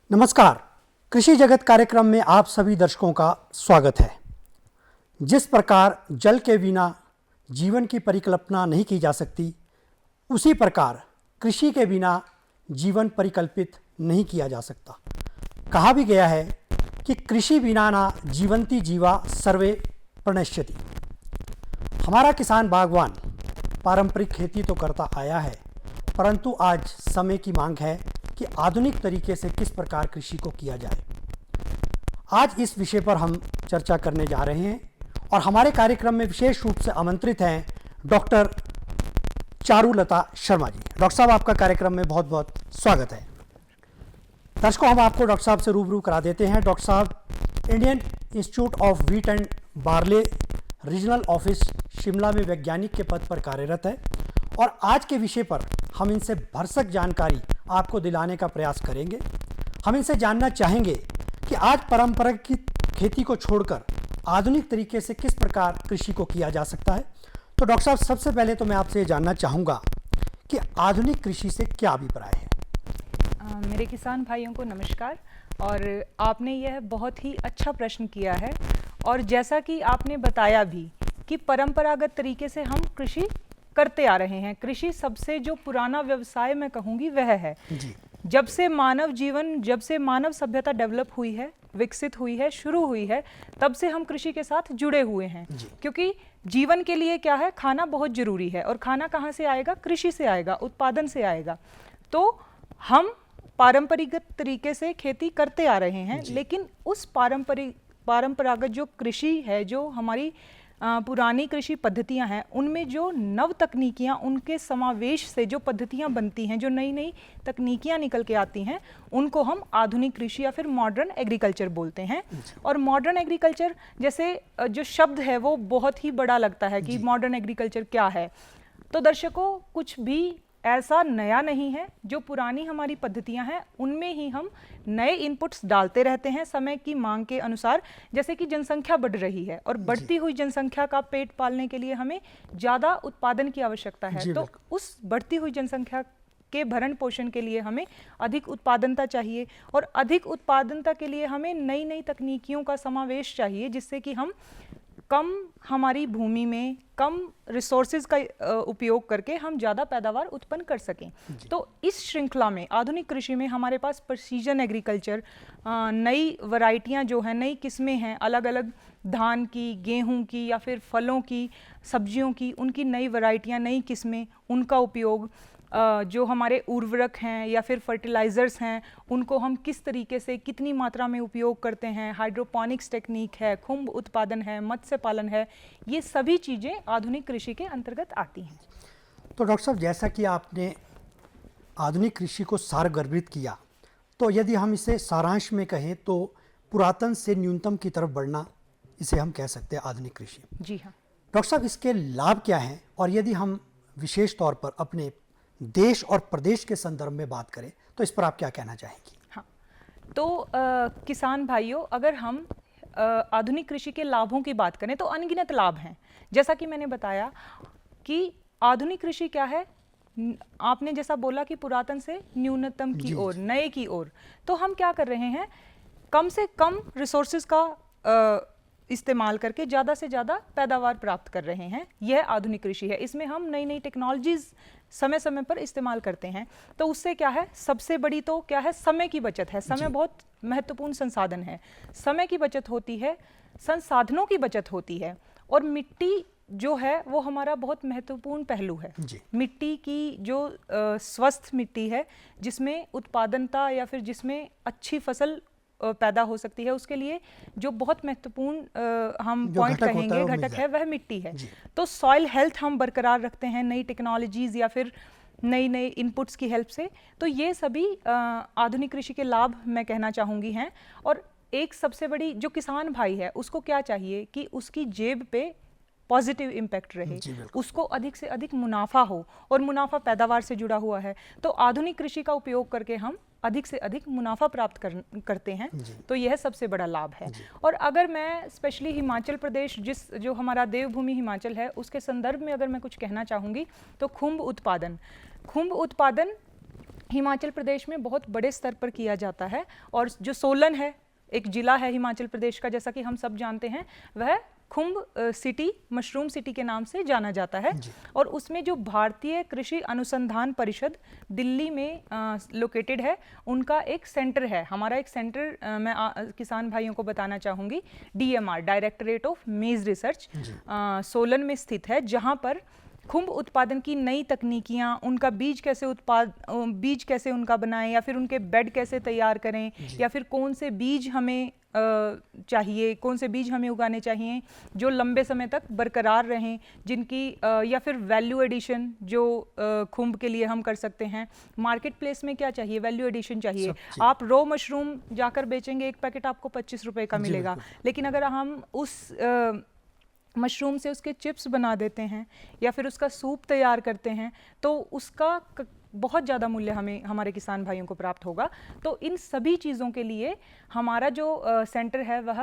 नमस्कार। कृषि जगत कार्यक्रम में आप सभी दर्शकों का स्वागत है। जिस प्रकार जल के बिना जीवन की परिकल्पना नहीं की जा सकती, उसी प्रकार कृषि के बिना जीवन परिकल्पित नहीं किया जा सकता। कहा भी गया है कि कृषि बिना ना जीवंती जीवा सर्वे प्रणश्यति। हमारा किसान बागवान पारंपरिक खेती तो करता आया है, परंतु आज समय की मांग है कि आधुनिक तरीके से किस प्रकार कृषि को किया जाए। आज इस विषय पर हम चर्चा करने जा रहे हैं और हमारे कार्यक्रम में विशेष रूप से आमंत्रित हैं डॉक्टर चारुलता शर्मा जी। डॉक्टर साहब, आपका कार्यक्रम में बहुत बहुत स्वागत है। दर्शकों, हम आपको डॉक्टर साहब से रूबरू करा देते हैं। डॉक्टर साहब Indian institute of wheat and barley regional office Shimla में वैज्ञानिक के पद पर कार्यरत है और आज के विषय पर हम इनसे भरसक जानकारी आपको दिलाने का प्रयास करेंगे। हम इनसे जानना चाहेंगे कि आज परंपरागत खेती को छोड़कर आधुनिक तरीके से किस प्रकार कृषि को किया जा सकता है। तो डॉक्टर साहब, सबसे पहले तो मैं आपसे जानना चाहूँगा कि आधुनिक कृषि से क्या अभिप्राय है। मेरे किसान भाइयों को नमस्कार। और आपने यह बहुत ही अच्छा प्रश्न किया है और जैसा कि आपने बताया भी कि परंपरागत तरीके से हम कृषि करते आ रहे हैं। कृषि सबसे जो पुराना व्यवसाय मैं कहूँगी वह है जी। जब से मानव सभ्यता डेवलप हुई है, विकसित हुई है, शुरू हुई है, तब से हम कृषि के साथ जुड़े हुए हैं। क्योंकि जीवन के लिए क्या है, खाना बहुत जरूरी है और खाना कहाँ से आएगा? कृषि से आएगा, उत्पादन से आएगा। तो हम पारंपरिक तरीके से खेती करते आ रहे हैं, लेकिन उस परंपरागत जो कृषि है, जो हमारी पुरानी कृषि पद्धतियां हैं, उनमें जो नव तकनीकियां, उनके समावेश से जो पद्धतियां बनती हैं, जो नई नई तकनीकियां निकल के आती हैं, उनको हम आधुनिक कृषि या फिर मॉडर्न एग्रीकल्चर बोलते हैं। और मॉडर्न एग्रीकल्चर जैसे जो शब्द है वो बहुत ही बड़ा लगता है कि मॉडर्न एग्रीकल्चर क्या है। तो दर्शकों, कुछ भी ऐसा नया नहीं है। जो पुरानी हमारी पद्धतियां हैं उनमें ही हम नए इनपुट्स डालते रहते हैं समय की मांग के अनुसार। जैसे कि जनसंख्या बढ़ रही है और बढ़ती हुई जनसंख्या का पेट पालने के लिए हमें ज़्यादा उत्पादन की आवश्यकता है। तो उस बढ़ती हुई जनसंख्या के भरण पोषण के लिए हमें अधिक उत्पादनता चाहिए और अधिक उत्पादनता के लिए हमें नई नई तकनीकियों का समावेश चाहिए, जिससे कि हम कम हमारी भूमि में कम रिसोर्सेज का उपयोग करके हम ज़्यादा पैदावार उत्पन्न कर सकें। तो इस श्रृंखला में आधुनिक कृषि में हमारे पास प्रिसीजन एग्रीकल्चर, नई वैरायटियां जो हैं, नई किस्में हैं, अलग अलग धान की, गेहूं की या फिर फलों की, सब्जियों की, उनकी नई वैरायटियां, नई किस्में, उनका उपयोग, जो हमारे उर्वरक हैं या फिर फर्टिलाइज़र्स हैं, उनको हम किस तरीके से कितनी मात्रा में उपयोग करते हैं, हाइड्रोपोनिक्स टेक्निक है, खुम्ब उत्पादन है, मत्स्य पालन है, ये सभी चीज़ें आधुनिक कृषि के अंतर्गत आती हैं। तो डॉक्टर साहब, जैसा कि आपने आधुनिक कृषि को सारगर्भित किया, तो यदि हम इसे सारांश में कहें तो पुरातन से न्यूनतम की तरफ बढ़ना, इसे हम कह सकते हैं आधुनिक कृषि। जी हाँ डॉक्टर साहब, इसके लाभ क्या हैं और यदि हम विशेष तौर पर अपने देश और प्रदेश के संदर्भ में बात करें तो इस पर आप क्या कहना चाहेंगी? हाँ, तो किसान भाइयों, अगर हम आधुनिक कृषि के लाभों की बात करें तो अनगिनत लाभ हैं। जैसा कि मैंने बताया कि आधुनिक कृषि क्या है, आपने जैसा बोला कि पुरातन से न्यूनतम की ओर, नए की ओर, तो हम क्या कर रहे हैं, कम से कम रिसोर्सेज का इस्तेमाल करके ज़्यादा से ज़्यादा पैदावार प्राप्त कर रहे हैं। यह आधुनिक कृषि है। इसमें हम नई नई टेक्नोलॉजीज़ समय समय पर इस्तेमाल करते हैं। तो उससे क्या है, सबसे बड़ी तो क्या है, समय की बचत है। समय बहुत महत्वपूर्ण संसाधन है। समय की बचत होती है, संसाधनों की बचत होती है, और मिट्टी जो है वो हमारा बहुत महत्वपूर्ण पहलू है। मिट्टी की जो स्वस्थ मिट्टी है, जिसमें उत्पादनता या फिर जिसमें अच्छी फसल पैदा हो सकती है, उसके लिए जो बहुत महत्वपूर्ण हम पॉइंट कहेंगे घटक है, वह मिट्टी है। तो सॉइल हेल्थ हम बरकरार रखते हैं नई टेक्नोलॉजीज़ या फिर नई नई इनपुट्स की हेल्प से। तो ये सभी आधुनिक कृषि के लाभ मैं कहना चाहूँगी हैं। और एक सबसे बड़ी, जो किसान भाई है उसको क्या चाहिए कि उसकी जेब पे पॉजिटिव इम्पैक्ट रहे, उसको अधिक से अधिक मुनाफा हो, और मुनाफा पैदावार से जुड़ा हुआ है। तो आधुनिक कृषि का उपयोग करके हम अधिक से अधिक मुनाफा प्राप्त करते हैं। तो यह सबसे बड़ा लाभ है। और अगर मैं स्पेशली हिमाचल प्रदेश, जो हमारा देवभूमि हिमाचल है, उसके संदर्भ में अगर मैं कुछ कहना चाहूँगी तो खुम्ब उत्पादन हिमाचल प्रदेश में बहुत बड़े स्तर पर किया जाता है। और जो सोलन है, एक जिला है हिमाचल प्रदेश का, जैसा कि हम सब जानते हैं, वह खुम्ब सिटी, मशरूम सिटी के नाम से जाना जाता है। और उसमें जो भारतीय कृषि अनुसंधान परिषद दिल्ली में लोकेटेड है, उनका एक सेंटर है। हमारा एक सेंटर मैं किसान भाइयों को बताना चाहूँगी, DMR, डायरेक्टरेट ऑफ मेज रिसर्च, सोलन में स्थित है, जहाँ पर खुम्ब उत्पादन की नई तकनीकियाँ, उनका बीज कैसे उनका बनाएं, या फिर उनके बेड कैसे तैयार करें, या फिर कौन से बीज हमें चाहिए, कौन से बीज हमें उगाने चाहिए जो लंबे समय तक बरकरार रहें, जिनकी या फिर वैल्यू एडिशन जो खुम्ब के लिए हम कर सकते हैं। मार्केट प्लेस में क्या चाहिए, वैल्यू एडिशन चाहिए। आप रॉ मशरूम जाकर बेचेंगे, एक पैकेट आपको 25 रुपए का मिलेगा, लेकिन अगर हम उस मशरूम से उसके चिप्स बना देते हैं या फिर उसका सूप तैयार करते हैं, तो उसका बहुत ज़्यादा मूल्य हमारे किसान भाइयों को प्राप्त होगा। तो इन सभी चीज़ों के लिए हमारा जो सेंटर है वह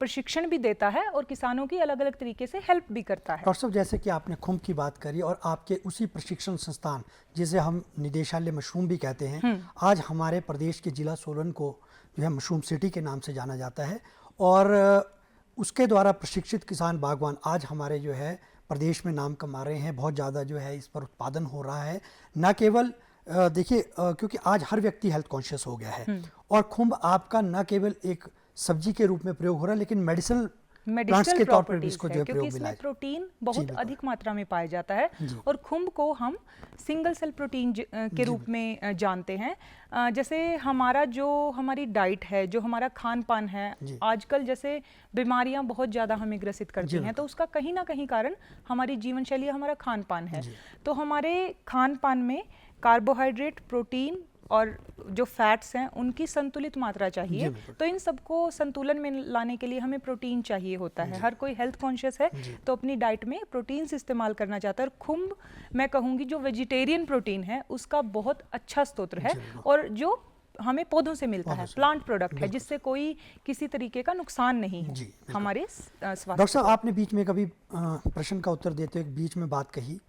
प्रशिक्षण भी देता है और किसानों की अलग अलग तरीके से हेल्प भी करता है। डॉक्टर साहब, जैसे कि आपने खुम्ब की बात करी और आपके उसी प्रशिक्षण संस्थान, जिसे हम निदेशालय मशरूम भी कहते हैं, आज हमारे प्रदेश के जिला सोलन को जो है मशरूम सिटी के नाम से जाना जाता है, और उसके द्वारा प्रशिक्षित किसान बागवान आज हमारे जो है प्रदेश में नाम कमा रहे हैं। बहुत ज़्यादा जो है इस पर उत्पादन हो रहा है। न केवल देखिए, क्योंकि आज हर व्यक्ति हेल्थ कॉन्शियस हो गया है, और खुम्ब आपका न केवल एक सब्जी के रूप में प्रयोग हो रहा है, लेकिन मेडिसिनल मेडिसिनल तौर पर भी प्रॉपर्टीज इसको है, जो है क्योंकि प्रयोग मिला इसमें है। प्रोटीन बहुत अधिक मात्रा में पाया जाता है। और खुम्ब को हम सिंगल सेल प्रोटीन के रूप में जानते हैं। जैसे हमारी डाइट है, जो हमारा खान पान है, आजकल जैसे बीमारियां बहुत ज़्यादा हमें ग्रसित करती हैं, तो उसका कहीं ना कहीं कारण हमारी जीवन शैली, हमारा खान पान है। तो हमारे खान पान में कार्बोहाइड्रेट, प्रोटीन और जो फैट्स हैं उनकी संतुलित मात्रा चाहिए। तो इन सबको संतुलन में लाने के लिए हमें प्रोटीन चाहिए होता है। हर कोई हेल्थ कॉन्शियस है तो अपनी डाइट में प्रोटीन्स इस्तेमाल करना चाहता है। और खुम्ब, मैं कहूँगी, जो वेजिटेरियन प्रोटीन है उसका बहुत अच्छा स्रोत है, और जो हमें पौधों से मिलता है, प्लांट प्रोडक्ट है, जिससे कोई किसी तरीके का नुकसान नहीं है हमारे स्वास्थ्य। डॉक्टर साहब, आपने बीच में कभी प्रश्न का उत्तर देते हुए बीच में बात कही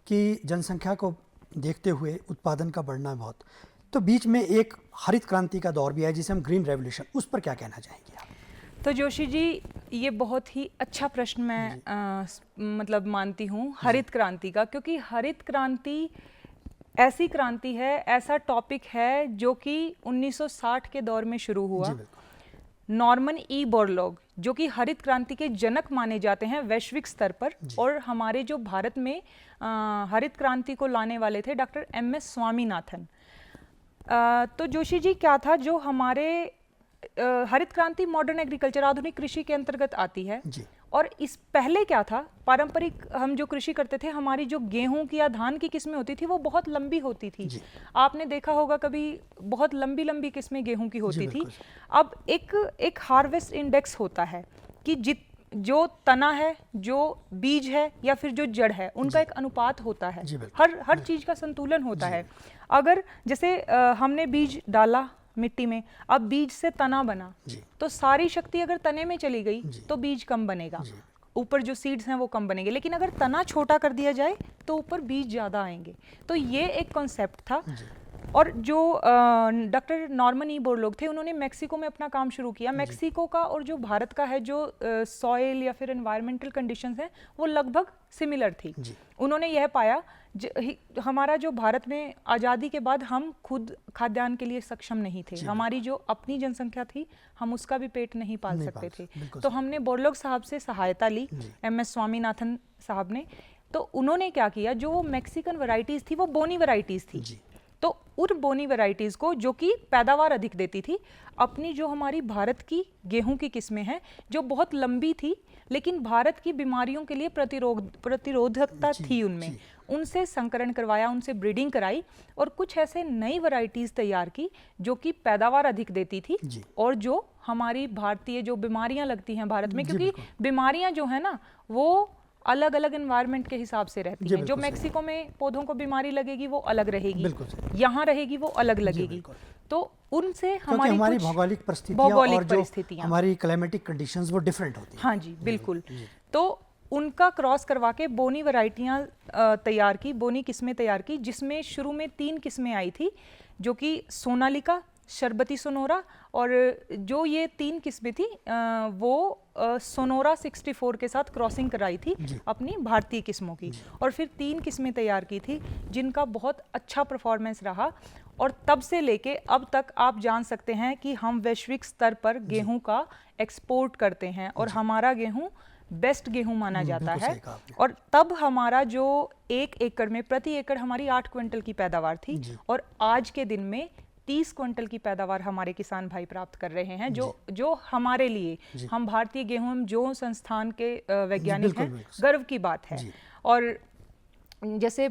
कि जनसंख्या को देखते हुए उत्पादन का बढ़ना बहुत, तो बीच में एक हरित क्रांति का दौर भी है जिसे हम ग्रीन रेवोल्यूशन, उस पर क्या कहना चाहेंगे आप? तो जोशी जी, ये बहुत ही अच्छा प्रश्न मैं मतलब मानती हूँ हरित क्रांति का, क्योंकि हरित क्रांति ऐसी क्रांति है, ऐसा टॉपिक है जो कि 1960 के दौर में शुरू हुआ। नॉर्मन ई बोरलॉग, जो कि हरित क्रांति के जनक माने जाते हैं वैश्विक स्तर पर, और हमारे जो भारत में हरित क्रांति को लाने वाले थे डॉक्टर MS स्वामीनाथन। तो जोशी जी, क्या था जो हमारे हरित क्रांति मॉडर्न एग्रीकल्चर, आधुनिक कृषि के अंतर्गत आती है। और इस पहले क्या था, पारंपरिक हम जो कृषि करते थे, हमारी जो गेहूं की या धान की किस्में होती थी वो बहुत लंबी होती थी। आपने देखा होगा कभी, बहुत लंबी लंबी किस्में गेहूं की होती थी। अब एक हार्वेस्ट इंडेक्स होता है कि जो तना है, जो बीज है, या फिर जो जड़ है, उनका एक अनुपात होता है। हर चीज का संतुलन होता है। अगर जैसे हमने बीज डाला मिट्टी में, अब बीज से तना बना, तो सारी शक्ति अगर तने में चली गई तो बीज कम बनेगा, ऊपर जो सीड्स हैं वो कम बनेंगे। लेकिन अगर तना छोटा कर दिया जाए तो ऊपर बीज ज़्यादा आएंगे। तो ये एक कॉन्सेप्ट था। और जो डॉक्टर नॉर्मन ई बोरलॉग थे, उन्होंने मेक्सिको में अपना काम शुरू किया। मेक्सिको का और जो भारत का है, जो सॉइल या फिर एनवायरमेंटल कंडीशंस हैं, वो लगभग सिमिलर थी। उन्होंने यह पाया हमारा जो भारत में आज़ादी के बाद हम खुद खाद्यान्न के लिए सक्षम नहीं थे। हमारी जो अपनी जनसंख्या थी, हम उसका भी पेट नहीं पाल सकते थे। तो हमने बोरलॉग साहब से सहायता ली, MS स्वामीनाथन साहब ने। तो उन्होंने क्या किया, जो मैक्सिकन वैरायटीज़ थी वो बोनी वैरायटीज़ थी। तो उन बोनी वैरायटीज को, जो कि पैदावार अधिक देती थी, अपनी जो हमारी भारत की गेहूं की किस्में हैं, जो बहुत लंबी थी लेकिन भारत की बीमारियों के लिए प्रतिरोधकता थी उनमें, उनसे संकरण करवाया, उनसे ब्रीडिंग कराई, और कुछ ऐसे नई वैरायटीज तैयार की जो कि पैदावार अधिक देती थी, और जो हमारी भारतीय जो बीमारियां लगती हैं भारत में, क्योंकि बीमारियां जो है ना वो अलग अलग एनवायरनमेंट के हिसाब से रहती हैं। जो मेक्सिको में पौधों को बीमारी लगेगी वो अलग रहेगी, यहाँ रहेगी वो अलग लगेगी। तो उनसे हमारी भौगोलिक परिस्थितियां और जो हमारी क्लाइमेटिक कंडीशंस वो डिफरेंट होती हैं। हाँ जी, बिल्कुल। तो उनका क्रॉस करवा के बोनी वैरायटियाँ तैयार की, बोनी किस्में तैयार की, जिसमें शुरू में 3 किस्में आई थी, जो कि सोनालिका, शरबती सोनोरा, और जो ये 3 किस्में थी वो सोनोरा 64 के साथ क्रॉसिंग कराई थी अपनी भारतीय किस्मों की, और फिर 3 किस्में तैयार की थी जिनका बहुत अच्छा परफॉर्मेंस रहा। और तब से लेके अब तक आप जान सकते हैं कि हम वैश्विक स्तर पर गेहूं का एक्सपोर्ट करते हैं, और हमारा गेहूं बेस्ट गेहूं माना जाता है। और तब हमारा जो 1 एकड़ में प्रति एकड़ हमारी 8 क्विंटल की पैदावार थी, और आज के दिन में 30 क्विंटल की पैदावार हमारे किसान भाई प्राप्त कर रहे हैं, जो हमारे लिए, हम भारतीय गेहूं जो संस्थान के वैज्ञानिक हैं, गर्व की बात है। और जैसे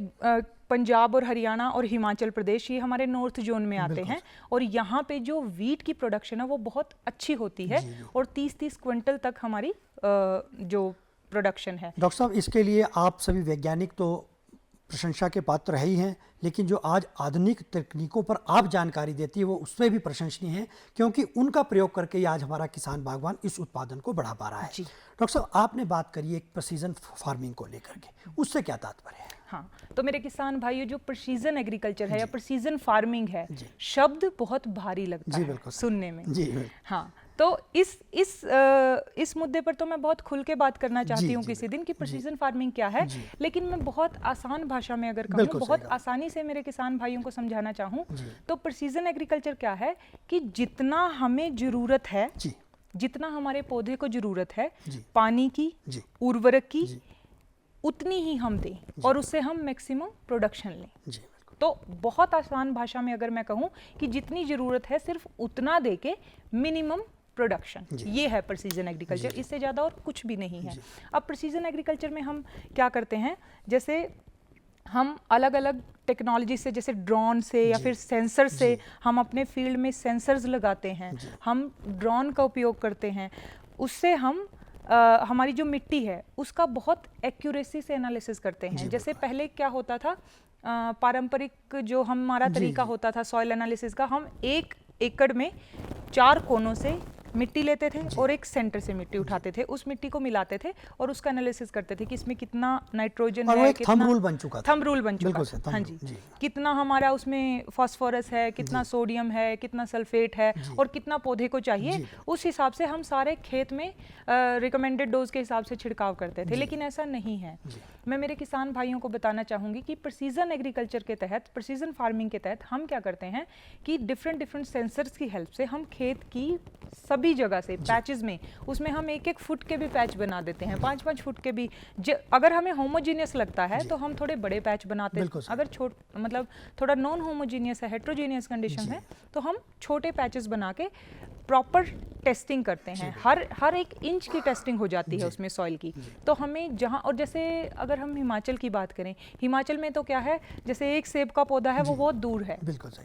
पंजाब और हरियाणा और हिमाचल प्रदेश, ये हमारे नॉर्थ जोन में आते हैं, और यहाँ पे जो वीट की प्रोडक्शन है वो बहुत अच्छी होती है, और 30-30 क्विंटल तक हमारी जो प्रोडक्शन है। डॉक्टर साहब, इसके लिए आप सभी वैज्ञानिक तो प्रशंसा के पात्र है ही हैं, लेकिन जो आज आधुनिक तकनीकों पर आप जानकारी देती है वो उसमें भी प्रशंसनीय है, क्योंकि उनका प्रयोग करके ही आज हमारा किसान बागवान इस उत्पादन को बढ़ा पा रहा है। डॉक्टर साहब, आपने बात करी एक प्रिसीजन फार्मिंग को लेकर के, उससे क्या तात्पर्य है? हाँ, तो मेरे किसान भाइयों, जो प्रिसीजन एग्रीकल्चर है या प्रिसीजन फार्मिंग है, शब्द बहुत भारी लगता है सुनने में। हाँ, तो इस मुद्दे पर तो मैं बहुत खुल के बात करना चाहती हूँ किसी दिन कि प्रिसीजन फार्मिंग क्या है, लेकिन मैं बहुत आसान भाषा में अगर कहूँ, बहुत आसानी से मेरे किसान भाइयों को समझाना चाहूँ, तो प्रिसीजन एग्रीकल्चर क्या है कि जितना हमें जरूरत है, जितना हमारे पौधे को जरूरत है पानी की, उर्वरक की, उतनी ही हम दें, और उससे हम मैक्सिमम प्रोडक्शन लें। तो बहुत आसान भाषा में अगर मैं कहूँ कि जितनी जरूरत है सिर्फ उतना दे के मिनिमम प्रोडक्शन, ये है प्रिसीजन एग्रीकल्चर, इससे ज़्यादा और कुछ भी नहीं है। अब प्रिसीजन एग्रीकल्चर में हम क्या करते हैं, जैसे हम अलग अलग टेक्नोलॉजी से, जैसे ड्रोन से या फिर सेंसर से, हम अपने फील्ड में सेंसर्स लगाते हैं, हम ड्रोन का उपयोग करते हैं, उससे हम हमारी जो मिट्टी है उसका बहुत एक्यूरेसी से एनालिसिस करते हैं। जैसे पहले क्या होता था, पारंपरिक जो हमारा तरीका होता था सॉइल एनालिसिस का, हम 1 एकड़ में 4 कोनों से मिट्टी लेते थे और एक सेंटर से मिट्टी उठाते थे, उस मिट्टी को मिलाते थे और उसका एनालिसिस करते थे कि इसमें कितना नाइट्रोजन है, कितना थंब रूल बन चुका था। थंब रूल बन चुका था, हाँ जी, कितना हमारा उसमें फास्फोरस है, कितना सोडियम है, कितना सल्फेट है, और कितना पौधे को चाहिए, उस हिसाब से हम सारे खेत में रिकमेंडेड डोज के हिसाब से छिड़काव करते थे। लेकिन ऐसा नहीं है। मैं मेरे किसान भाइयों को बताना चाहूँगी कि प्रिसीजन एग्रीकल्चर के तहत, प्रिसीजन फार्मिंग के तहत हम क्या करते हैं कि डिफरेंट सेंसर्स की हेल्प से हम खेत की सभी जगह से पैचेस में, उसमें हम 1-1 फुट के भी पैच बना देते हैं, 5-5 फुट के भी। अगर हमें होमोजीनियस लगता है तो हम थोड़े बड़े पैच बनाते हैं, अगर मतलब थोड़ा नॉन होमोजीनियस है, हेट्रोजीनियस कंडीशन है, तो हम छोटे पैचेस बना के प्रॉपर टेस्टिंग करते हैं। हर 1 इंच की टेस्टिंग हो जाती है उसमें सॉइल की। तो हमें जहाँ, और जैसे अगर हम हिमाचल की बात करें, हिमाचल में तो क्या है, जैसे एक सेब का पौधा है वो बहुत दूर है,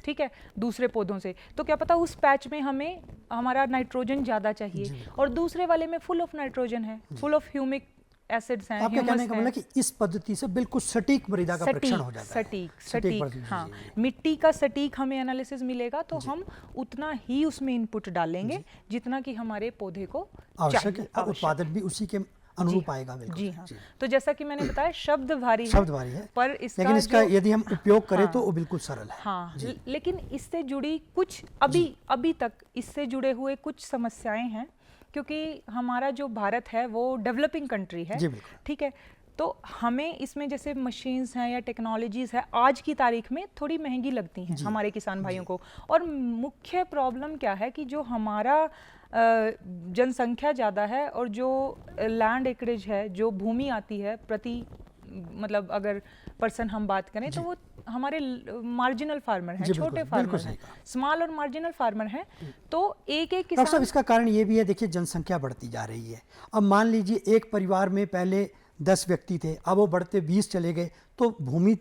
ठीक है, दूसरे पौधों से, तो क्या पता उस पैच में हमें हमारा नाइट्रोजन ज़्यादा चाहिए और दूसरे वाले में फुल ऑफ नाइट्रोजन है, फुल ऑफ ह्यूमिक एसिड्स हैं, आपके कहने का मतलब कि इस पद्धति से बिल्कुल सटीक मृदा का परीक्षण हो जाता है। सटीक, हाँ, मिट्टी का सटीक हमें एनालिसिस मिलेगा, तो हम उतना ही उसमें इनपुट डालेंगे जितना कि हमारे पौधे को आवश्यक है, उत्पादन भी उसी के अनुरूप आएगा। जी हाँ, तो जैसा कि मैंने बताया, शब्द भारी है, पर लेकिन इसका यदि हम उपयोग करें तो वो बिल्कुल सरल है। हाँ, लेकिन इससे जुड़ी कुछ अभी तक इससे जुड़े हुए कुछ समस्याएं हैं, क्योंकि हमारा जो भारत है वो डेवलपिंग कंट्री है, ठीक है, तो हमें इसमें जैसे मशीन्स हैं या टेक्नोलॉजीज़ है, आज की तारीख में थोड़ी महंगी लगती हैं हमारे किसान भाइयों को। और मुख्य प्रॉब्लम क्या है कि जो हमारा जनसंख्या ज़्यादा है और जो लैंड एकरेज है, जो भूमि आती है प्रति, मतलब अगर पर्सन हम बात करें तो वो हमारे मार्जिनल फार्मर हैं, छोटे फार्मर हैं, स्मॉल और मार्जिनल फार्मर हैं। तो एक किसान, साहब, इसका कारण ये भी है, देखिए जनसंख्या बढ़ती जा रही है। अब मान लीजिए एक परिवार में पहले 10 व्यक्ति थे, अब वो बढ़ते 20 चले गए, तो भूमि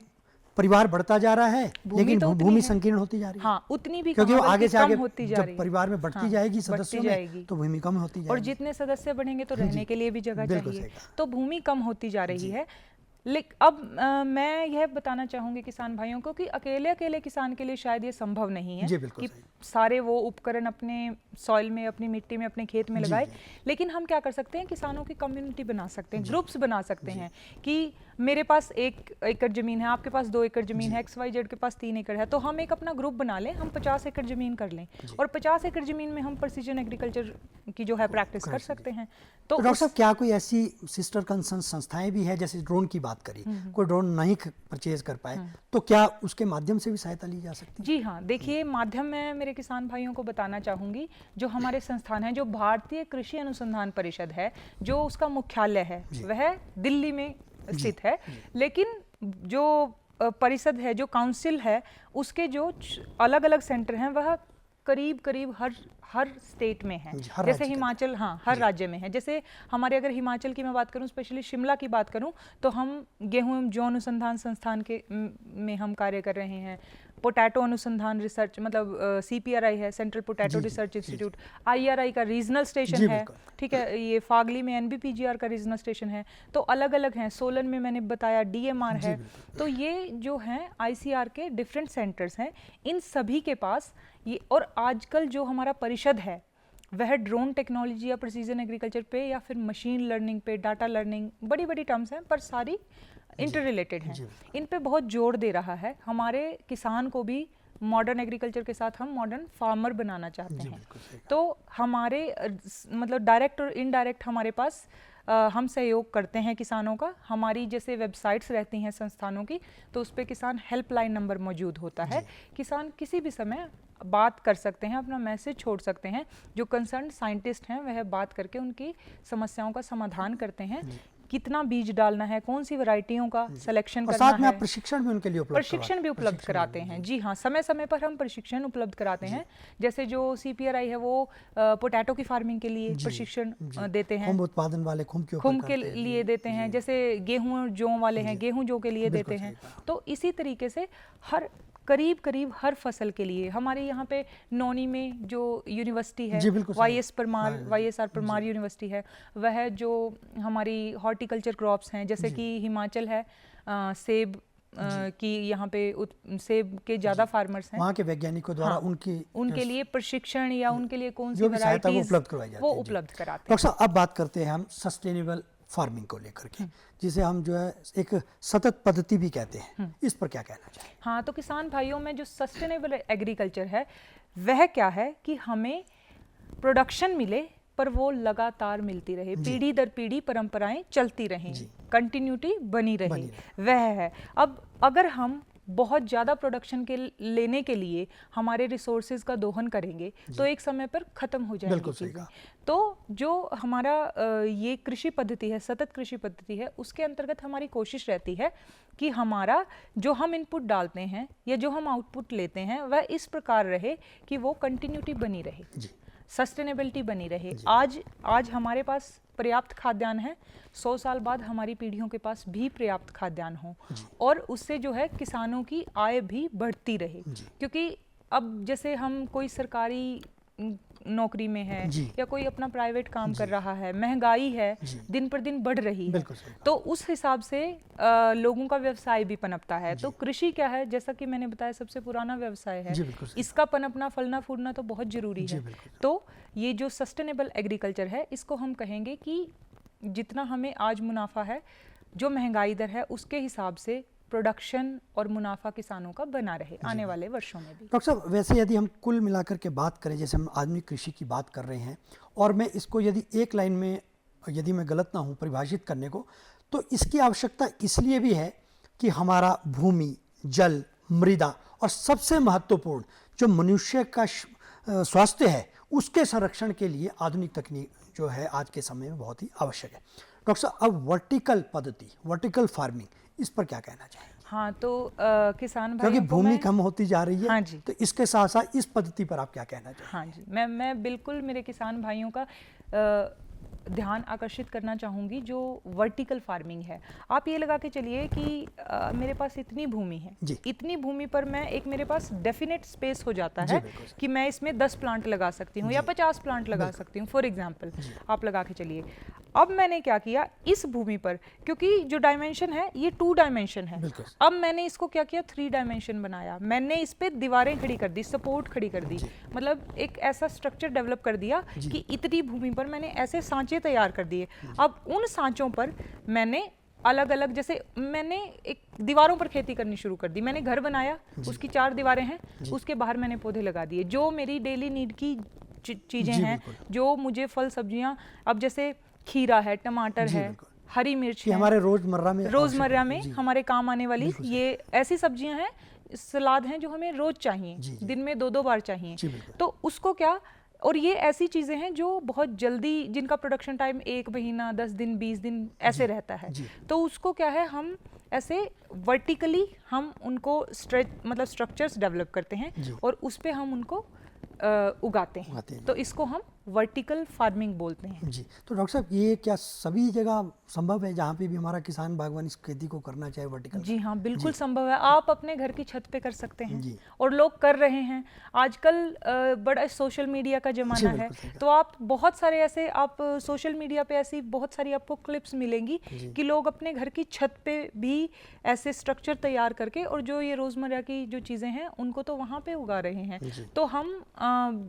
परिवार बढ़ता जा रहा है, लेकिन भूमि संकीर्ण होती जा रही है। हाँ, उतनी भी, क्योंकि वो आगे से आगे होती जा रही है, जब परिवार में बढ़ती जाएगी सदस्यों में, तो भूमि कम होती जाएगी, और जितने सदस्य बढ़ेंगे तो रहने के लिए भी जगह चाहिए, तो भूमि कम होती जा रही है। अब मैं यह बताना चाहूँगी किसान भाइयों को कि अकेले अकेले किसान के लिए शायद ये संभव नहीं है जी, बिल्कुल कि सही। सारे वो उपकरण अपने सॉइल में, अपनी मिट्टी में, अपने खेत में जी, लगाए। जी। लेकिन हम क्या कर सकते हैं, किसानों की कम्युनिटी बना सकते हैं, ग्रुप्स बना सकते हैं कि मेरे पास 1 एकड़ ज़मीन है, आपके पास 2 एकड़ ज़मीन है, XYZ के पास 3 एकड़ है, तो हम एक अपना ग्रुप बना लें, हम 50 एकड़ ज़मीन कर लें और 50 एकड़ ज़मीन में हम प्रिसीजन एग्रीकल्चर की जो है प्रैक्टिस कर सकते हैं। तो डॉक्टर साहब, क्या कोई ऐसी सिस्टर कंसर्न संस्थाएं भी है, जैसे ड्रोन की बात करी, कोई ड्रोन नहीं परचेज कर पाए तो क्या उसके माध्यम से भी सहायता ली जा सकती है? जी हाँ, देखिए माध्यम मैं मेरे किसान भाइयों को बताना चाहूँगी, जो हमारे संस्थान है, जो भारतीय कृषि अनुसंधान परिषद है, जो उसका मुख्यालय है वह दिल्ली में स्थित है, लेकिन जो परिषद है, जो काउंसिल है, उसके जो अलग अलग सेंटर हैं वह करीब करीब हर स्टेट में है। जैसे हिमाचल, हाँ, हर राज्य में है। जैसे हमारे अगर हिमाचल की मैं बात करूं, स्पेशली शिमला की बात करूं, तो हम गेहूं एवं जौ अनुसंधान संस्थान के में हम कार्य कर रहे हैं। पोटैटो अनुसंधान रिसर्च, मतलब CPRI है, central potato research institute, IRI का रीजनल स्टेशन है, ठीक है, ये फागली में NBPGR का रीजनल स्टेशन है। तो अलग अलग हैं, सोलन में मैंने बताया DMR है। तो ये जो हैं ICR के डिफरेंट सेंटर्स हैं, इन सभी के पास ये, और आजकल जो हमारा परिषद है वह ड्रोन टेक्नोलॉजी या प्रिसीजन एग्रीकल्चर पे या फिर मशीन लर्निंग पे, डाटा लर्निंग, बड़ी बड़ी टर्म्स हैं पर सारी इंटर रिलेटेड हैं, इन पे बहुत जोर दे रहा है। हमारे किसान को भी मॉडर्न एग्रीकल्चर के साथ हम मॉडर्न फार्मर बनाना चाहते हैं। तो हमारे मतलब डायरेक्ट और इनडायरेक्ट हमारे पास हम सहयोग करते हैं किसानों का। हमारी जैसे वेबसाइट्स रहती हैं संस्थानों की, तो उस पर किसान हेल्पलाइन नंबर मौजूद होता है। किसान किसी भी समय बात कर सकते हैं, अपना मैसेज छोड़ सकते हैं, जो कंसर्न साइंटिस्ट हैं वह बात करके उनकी समस्याओं का समाधान करते हैं। कितना बीज डालना है, कौन सी वैरायटियों का सिलेक्शन करना है, साथ में आप प्रशिक्षण भी उनके लिए प्रशिक्षण भी उपलब्ध कराते हैं। जी हाँ, समय समय पर हम प्रशिक्षण उपलब्ध कराते हैं। जैसे जो CPRI है वो पोटैटो की फार्मिंग के लिए प्रशिक्षण देते हैं, खुम्ब उत्पादन वाले खुम्ब के लिए देते हैं, जैसे गेहूं जौ वाले हैं, गेहूं जौ के लिए देते हैं। तो इसी तरीके से करीब करीब हर फसल के लिए हमारे यहाँ पे नौनी में जो यूनिवर्सिटी है, YSR परमार यूनिवर्सिटी है, वह जो हमारी हॉर्टिकल्चर क्रॉप्स हैं, जैसे कि हिमाचल है, सेब की यहाँ पे सेब के ज़्यादा फार्मर्स हैं, वहाँ के वैज्ञानिकों द्वारा उनके लिए प्रशिक्षण या उनके लिए कौन सी वैरायटीज वो उपलब्ध कराते हैं। डॉक्टर साहब, अब बात करते हैं हम सस्टेनेबल फार्मिंग को लेकर के, जिसे हम जो है एक सतत पद्धति भी कहते हैं, इस पर क्या कहना चाहिए? हाँ, तो किसान भाइयों में जो सस्टेनेबल एग्रीकल्चर है वह क्या है कि हमें प्रोडक्शन मिले पर वो लगातार मिलती रहे, पीढ़ी दर पीढ़ी परंपराएं चलती रहें, कंटिन्यूटी बनी रहे, वह है। अब अगर हम बहुत ज़्यादा प्रोडक्शन के लेने के लिए हमारे रिसोर्सेज का दोहन करेंगे तो एक समय पर ख़त्म हो जाएगी चीज़ें। तो जो हमारा ये कृषि पद्धति है, सतत कृषि पद्धति है, उसके अंतर्गत हमारी कोशिश रहती है कि हमारा जो हम इनपुट डालते हैं या जो हम आउटपुट leते हैं वह इस प्रकार रहे कि वो कंटिन्यूटी बनी रहे, सस्टेनेबिलिटी बनी रहे। आज हमारे पास पर्याप्त खाद्यान्न है, 100 साल बाद हमारी पीढ़ियों के पास भी पर्याप्त खाद्यान्न हो और उससे जो है किसानों की आय भी बढ़ती रहे। क्योंकि अब जैसे हम कोई सरकारी नौकरी में है या कोई अपना प्राइवेट काम कर रहा है, महंगाई है दिन पर दिन बढ़ रही है, तो उस हिसाब से लोगों का व्यवसाय भी पनपता है। तो कृषि क्या है, जैसा कि मैंने बताया, सबसे पुराना व्यवसाय है, इसका पनपना, फलना फूलना तो बहुत जरूरी है। तो ये जो सस्टेनेबल एग्रीकल्चर है, इसको हम कहेंगे कि जितना हमें आज मुनाफा है, जो महंगाई दर है, उसके हिसाब से प्रोडक्शन और मुनाफा किसानों का बना रहे आने वाले वर्षों में भी। डॉक्टर साहब, वैसे यदि हम कुल मिलाकर के बात करें, जैसे हम आधुनिक कृषि की बात कर रहे हैं, और मैं इसको यदि एक लाइन में, यदि मैं गलत ना हूँ परिभाषित करने को, तो इसकी आवश्यकता इसलिए भी है कि हमारा भूमि, जल, मृदा और सबसे महत्वपूर्ण जो मनुष्य का स्वास्थ्य है, उसके संरक्षण के लिए आधुनिक तकनीक जो है आज के समय में बहुत ही आवश्यक है। डॉक्टर साहब, अब वर्टिकल पद्धति, वर्टिकल फार्मिंग, इस पर क्या कहना चाहिए? हाँ, तो किसान भाइयों क्योंकि भूमि कम होती जा रही है, हाँ जी, तो इसके साथ साथ इस पद्धति पर आप क्या कहना चाहिए? हाँ जी, मैं बिल्कुल मेरे किसान भाइयों का ध्यान आकर्षित करना चाहूँगी जो वर्टिकल फार्मिंग है। आप ये लगा के चलिए कि मेरे पास इतनी भूमि है, इतनी भूमि पर मैं एक मेरे पास डेफिनेट स्पेस हो जाता है कि मैं इसमें 10 प्लांट लगा सकती हूँ या 50 प्लांट लगा सकती हूँ, फॉर एग्जांपल आप लगा के चलिए। अब मैंने क्या किया, इस भूमि पर, क्योंकि जो डायमेंशन है ये 2 डायमेंशन है, बिल्कुल। अब मैंने इसको क्या किया, 3 डायमेंशन बनाया। मैंने इस पे दीवारें खड़ी कर दी, सपोर्ट खड़ी कर दी, मतलब एक ऐसा स्ट्रक्चर डेवलप कर दिया कि इतनी भूमि पर मैंने ऐसे सांचे तैयार कर दिए। अब उन सांचों पर मैंने अलग अलग, जैसे मैंने एक दीवारों पर खेती करनी शुरू कर दी। मैंने घर बनाया, उसकी 4 दीवारें हैं, उसके बाहर मैंने पौधे लगा दिए जो मेरी डेली नीड की चीज़ें हैं, जो मुझे फल सब्जियां, अब जैसे खीरा है, टमाटर है, हरी मिर्च ये है, हमारे रोजमर्रा में हमारे काम आने वाली ये ऐसी सब्जियां हैं, सलाद हैं जो हमें रोज चाहिए, दिन में 2-2 बार चाहिए। तो उसको क्या, और ये ऐसी चीज़ें हैं जो बहुत जल्दी, जिनका प्रोडक्शन टाइम 1 महीना, 10 दिन, 20 दिन ऐसे रहता है। तो उसको क्या है, हम ऐसे वर्टिकली हम उनको मतलब स्ट्रक्चर्स डेवलप करते हैं और उस पे हम उनको उगाते हैं। तो इसको हम वर्टिकल फार्मिंग बोलते हैं। जी। तो डॉक्टर साहब, ये क्या सभी जगह संभव है जहाँ पे भी हमारा किसान बागवानी खेती को करना चाहे वर्टिकल? जी हाँ, बिल्कुल संभव है। आप अपने घर की छत पे कर सकते हैं और लोग कर रहे हैं। आजकल बड़ा सोशल मीडिया का जमाना है, तो आप बहुत सारे ऐसे, आप सोशल मीडिया पे ऐसी बहुत सारी आपको क्लिप्स मिलेंगी कि लोग अपने घर की छत पे भी ऐसे स्ट्रक्चर तैयार करके, और जो ये रोजमर्रा की जो चीज़ें हैं उनको तो वहाँ पे उगा रहे हैं। तो हम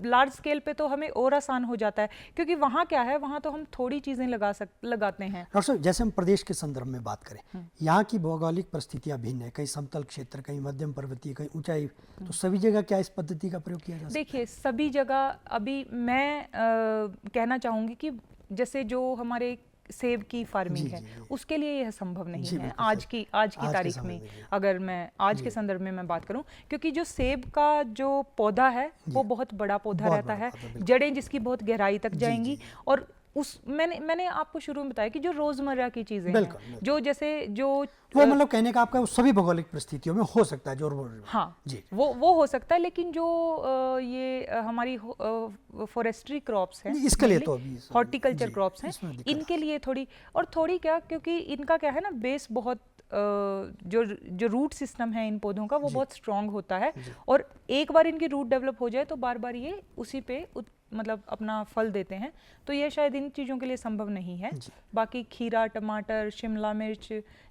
लार्ज स्केल पे तो हमें और आसान हो जाता है, क्योंकि वहाँ क्या है, वहाँ तो हम थोड़ी चीज़ें लगाते हैं। डॉक्टर साहब, जैसे हम प्रदेश के संदर्भ में बात करें, यहाँ की भौगोलिक परिस्थितियाँ भिन्न है, कहीं समतल क्षेत्र, कहीं मध्यम पर्वतीय, कहीं ऊंचाई, तो सभी जगह क्या इस पद्धति का प्रयोग किया जा सकता है? देखिए, सभी जगह अभी मैं कहना चाहूँगी कि जैसे जो हमारे सेब की फार्मिंग है, उसके लिए यह संभव नहीं है आज की तारीख में। अगर मैं आज के संदर्भ में मैं बात करूं, क्योंकि जो सेब का जो पौधा है वो बहुत बड़ा पौधा रहता है, जड़ें जिसकी बहुत गहराई तक जाएंगी, और उस मैंने आपको शुरू में बताया कि जो रोजमर्रा की चीजें हैं, जो जैसे जो वो मतलब कहने का आपका वो सभी भौगोलिक परिस्थितियों में हो सकता है, जो हाँ जी, वो हो सकता है, लेकिन जो ये हमारी फॉरेस्ट्री क्रॉप्स हैं, इसके लिए तो हॉर्टिकल्चर क्रॉप्स हैं, इनके लिए थोड़ी क्या, क्योंकि इनका क्या है ना, बेस बहुत जो रूट सिस्टम है इन पौधों का वो बहुत स्ट्रांग होता है, और एक बार इनकी रूट डेवलप हो जाए तो बार बार ये उसी पे मतलब अपना फल देते हैं। तो ये शायद इन चीज़ों के लिए संभव नहीं है। बाकी खीरा, टमाटर, शिमला मिर्च,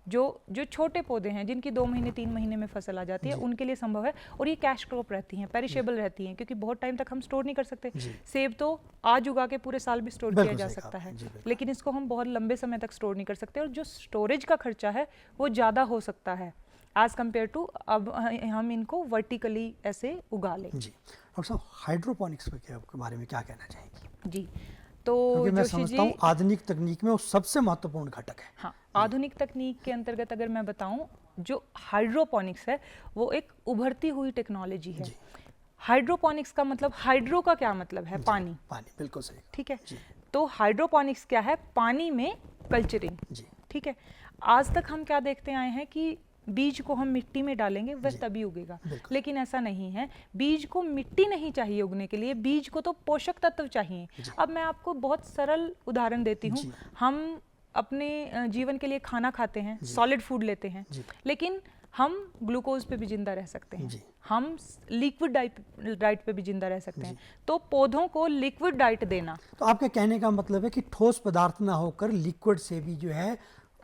जो छोटे पौधे हैं जिनकी 2 महीने 3 महीने में फसल आ जाती है, उनके लिए संभव है। और ये कैश क्रॉप रहती हैं, पेरिशेबल रहती हैं, क्योंकि बहुत टाइम तक हम स्टोर नहीं कर सकते। सेब तो आज उगा के पूरे साल भी स्टोर किया जा सकता है, लेकिन इसको हम बहुत लंबे समय तक स्टोर नहीं कर सकते, और जो स्टोरेज का खर्चा है वो ज़्यादा हो सकता है एज कम्पेयर टू अब हम इनको वर्टिकली ऐसे उगा लें। जी। डॉक्टर साहब, हाइड्रोपोनिक्स के बारे में क्या कहना चाहेंगी? जी, तो मैं समझता हूँ आधुनिक तकनीक में वो सबसे महत्वपूर्ण घटक है। हाँ, आधुनिक तकनीक के अंतर्गत अगर मैं बताऊं, जो हाइड्रोपोनिक्स है वो एक उभरती हुई टेक्नोलॉजी है। हाइड्रोपोनिक्स का मतलब, हाइड्रो का क्या मतलब है? पानी। बिल्कुल सही। ठीक है, तो हाइड्रोपोनिक्स क्या है? पानी में कल्चरिंग। ठीक है, आज तक हम क्या देखते आए हैं कि बीज को हम मिट्टी में डालेंगे वह तभी उगेगा, लेकिन ऐसा नहीं है। बीज को मिट्टी नहीं चाहिए उगने के लिए, बीज को तो पोषक तत्व चाहिए। अब मैं आपको बहुत सरल उदाहरण देती हूँ। हम अपने जीवन के लिए खाना खाते हैं, सॉलिड फूड लेते हैं, लेकिन हम ग्लूकोज पे भी जिंदा रह सकते हैं, हम लिक्विड डाइट पे भी जिंदा रह सकते हैं। तो पौधों को लिक्विड डाइट देना, तो आपके कहने का मतलब है कि ठोस पदार्थ ना होकर लिक्विड से भी जो है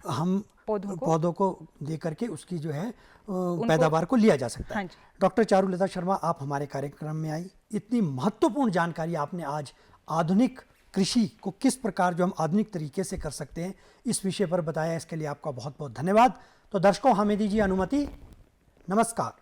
हम पौधों को दे करके उसकी जो है पैदावार को लिया जा सकता है। डॉक्टर चारुलता शर्मा, आप हमारे कार्यक्रम में आई, इतनी महत्वपूर्ण जानकारी आपने आज आधुनिक कृषि को किस प्रकार जो हम आधुनिक तरीके से कर सकते हैं इस विषय पर बताया। इसके लिए आपका बहुत बहुत धन्यवाद। तो दर्शकों, हमें दीजिए अनुमति। नमस्कार।